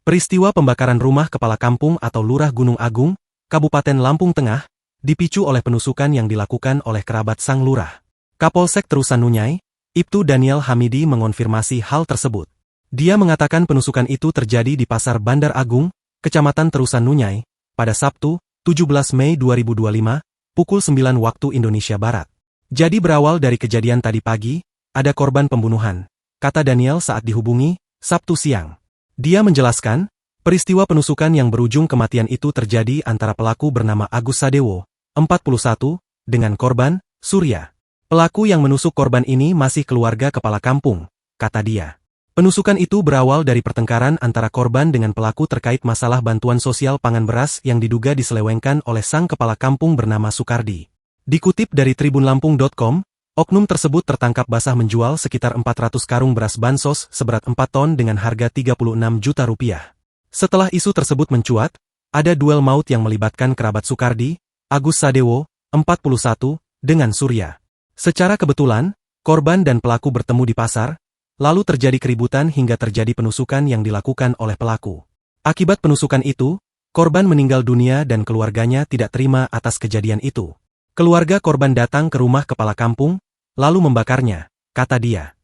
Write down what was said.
Peristiwa pembakaran rumah kepala kampung atau Lurah Gunung Agung, Kabupaten Lampung Tengah, dipicu oleh penusukan yang dilakukan oleh kerabat sang lurah. Kapolsek Terusan Nunyai, Ibtu Daniel Hamidi mengonfirmasi hal tersebut. Dia mengatakan penusukan itu terjadi di Pasar Bandar Agung, Kecamatan Terusan Nunyai, pada Sabtu, 17 Mei 2025, pukul 9 waktu Indonesia Barat. Jadi berawal dari kejadian tadi pagi, ada korban pembunuhan, kata Daniel saat dihubungi, Sabtu siang. Dia menjelaskan, peristiwa penusukan yang berujung kematian itu terjadi antara pelaku bernama Agus Sadewo, 41, dengan korban, Surya. Pelaku yang menusuk korban ini masih keluarga kepala kampung, kata dia. Penusukan itu berawal dari pertengkaran antara korban dengan pelaku terkait masalah bantuan sosial pangan beras yang diduga diselewengkan oleh sang kepala kampung bernama Sukardi. Dikutip dari tribunlampung.com, oknum tersebut tertangkap basah menjual sekitar 400 karung beras bansos seberat 4 ton dengan harga 36 juta rupiah. Setelah isu tersebut mencuat, ada duel maut yang melibatkan kerabat Sukardi, Agus Sadewo, 41, dengan Surya. Secara kebetulan, korban dan pelaku bertemu di pasar, lalu terjadi keributan hingga terjadi penusukan yang dilakukan oleh pelaku. Akibat penusukan itu, korban meninggal dunia dan keluarganya tidak terima atas kejadian itu. Keluarga korban datang ke rumah kepala kampung, lalu membakarnya, kata dia.